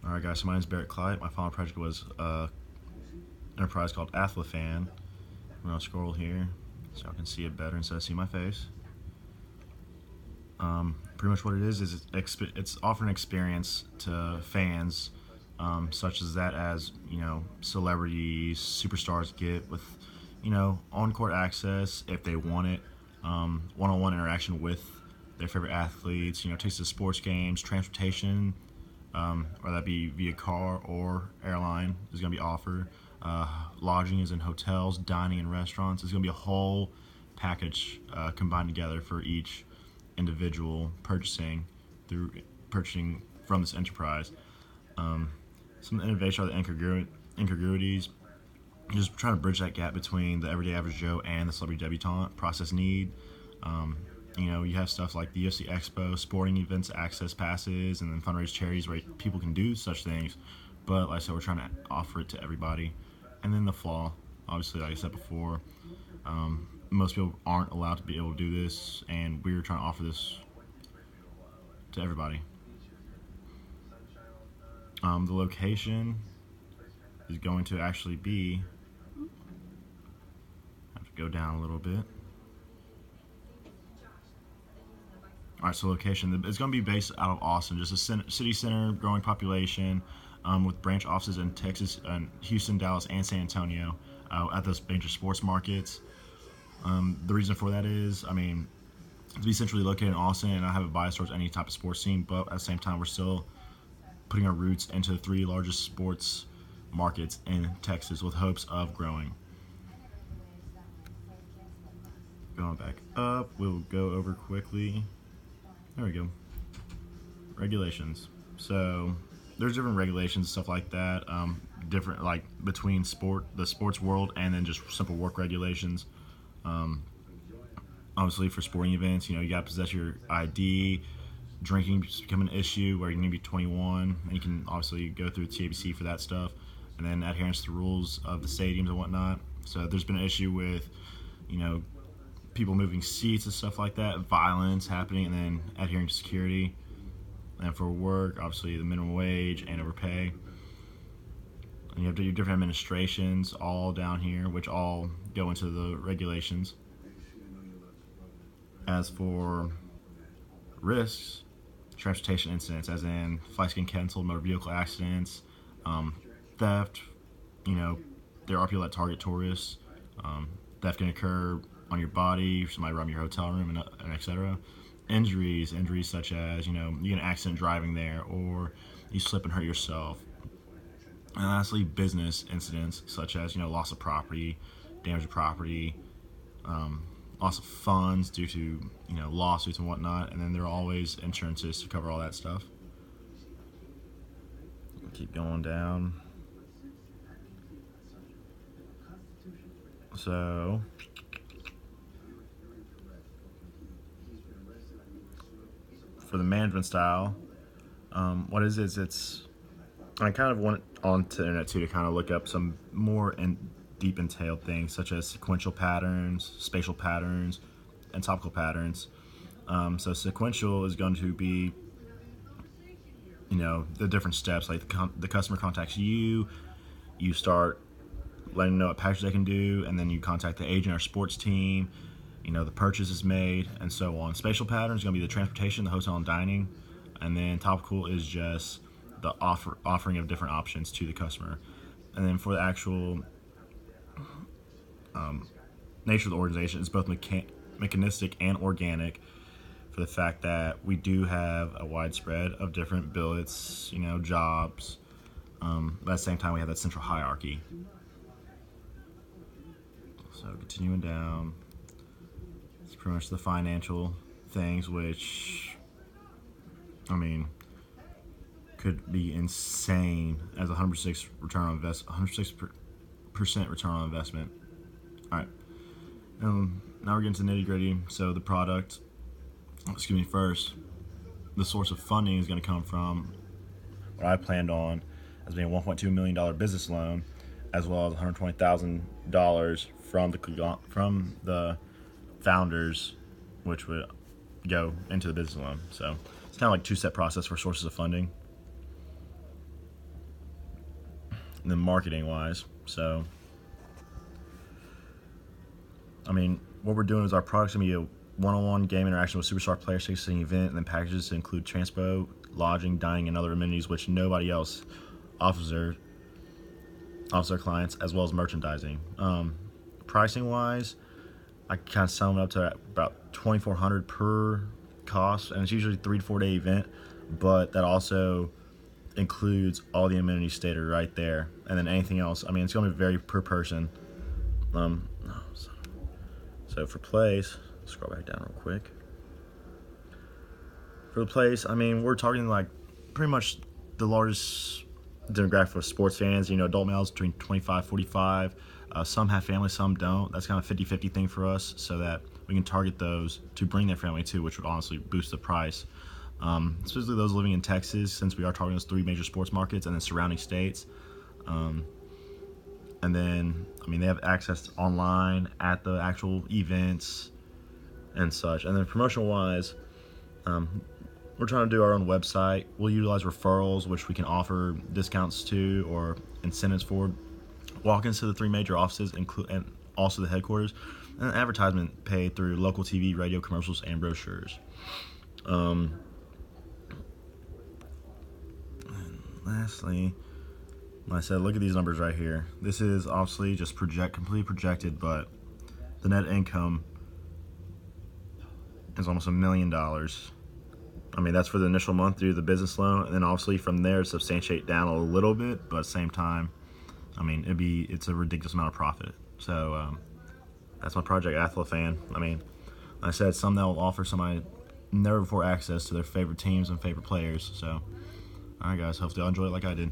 Alright guys, so my name is Barrett Cliett. My final project was enterprise called Athlafan. I'm going to scroll here so I can see it better instead of see my face. Pretty much what it is it's offering experience to fans, such as celebrities, superstars get with, on-court access if they want it, one-on-one interaction with their favorite athletes, tickets to sports games, transportation, whether that be via car or airline, is going to be offered. Lodging is in hotels, dining in restaurants. It's going to be a whole package combined together for each individual purchasing from this enterprise. Some innovation are the incongruities. Just trying to bridge that gap between the everyday average Joe and the celebrity debutante process need. You have stuff like the UFC Expo, sporting events, access passes, and then fundraise charities where people can do such things. But like I said, we're trying to offer it to everybody. And then the flaw, obviously, like I said before, most people aren't allowed to be able to do this, and we're trying to offer this to everybody. The location is going to actually be, I have to go down a little bit. Alright, so location, it's going to be based out of Austin, just a city center, growing population, with branch offices in Texas, Houston, Dallas, and San Antonio, at those major sports markets. The reason for that is, to be centrally located in Austin and not have a bias towards any type of sports scene, but at the same time, we're still putting our roots into the three largest sports markets in Texas with hopes of growing. Going back up, we'll go over quickly. There we go. Regulations. So there's different regulations, stuff like that. Different, like between the sports world, and then just simple work regulations. Obviously, for sporting events, you got to possess your ID. Drinking has become an issue where you need to be 21, and you can obviously go through TABC for that stuff. And then adherence to the rules of the stadiums and whatnot. So there's been an issue with, people moving seats and stuff like that, violence happening, and then adhering to security. And for work, obviously the minimum wage and overpay. And you have to do different administrations all down here, which all go into the regulations. As for risks, transportation incidents, as in flights getting canceled, motor vehicle accidents, theft. There are people that target tourists. Theft can occur on your body, somebody robbing your hotel room, and etc. Injuries such as, you get an accident driving there, or you slip and hurt yourself. And lastly, business incidents such as, loss of property, damage of property, loss of funds due to, lawsuits and whatnot. And then there are always insurances to cover all that stuff. Keep going down. So for the management style, what is it's I kind of went onto the internet too to kind of look up some more deep entailed things such as sequential patterns, spatial patterns, and topical patterns. So sequential is going to be, the different steps, like the customer contacts you, you start letting them know what package they can do, and then you contact the agent or sports team, the purchase is made, and so on. Spatial pattern is going to be the transportation, the hotel and dining, and then topical is just the offering of different options to the customer. And then for the actual nature of the organization, it's both mechanistic and organic, for the fact that we do have a widespread of different billets, jobs, but at the same time we have that central hierarchy. So continuing down, it's pretty much the financial things, which, could be insane as 106% return on investment. All right. Now we're getting to the nitty gritty. So the product, first, the source of funding is going to come from what I planned on as being a $1.2 million business loan, as well as $120,000 from the founders, which would go into the business loan. So it's kind of like a two-step process for sources of funding. and then marketing wise. So, I mean, what we're doing is our product's gonna be a one-on-one game interaction with superstar players, 6 event, and then packages to include transpo, lodging, dining, and other amenities which nobody else offers their clients, as well as merchandising. Pricing wise, I kind of sum it up to about $2,400 per cost, and it's usually 3 to 4 day event, but that also includes all the amenities stated right there, and then anything else. I mean, it's gonna be very per person. So for place, scroll back down real quick. For the place, I mean, we're targeting like pretty much the largest demographic of sports fans. You know, adult males between 25, 45. Some have families, some don't. That's kind of a 50-50 thing for us, so that we can target those to bring their family too, which would honestly boost the price. Especially those living in Texas, since we are targeting those 3 major sports markets and then surrounding states. And then, I mean, they have access online at the actual events and such. And then promotional-wise, we're trying to do our own website. We'll utilize referrals, which we can offer discounts to or incentives for. Walk-ins to the 3 major offices, and also the headquarters, and advertisement paid through local TV, radio, commercials, and brochures. And lastly, like I said, look at these numbers right here. This is obviously just completely projected, but the net income is almost $1 million. I mean, that's for the initial month due to the business loan, and then obviously from there substantiate down a little bit, but at the same time, I mean, it's a ridiculous amount of profit. So that's my Project Athlofan. I mean, like I said, some that will offer somebody never before access to their favorite teams and favorite players. So, all right, guys, hopefully y'all enjoy it like I did.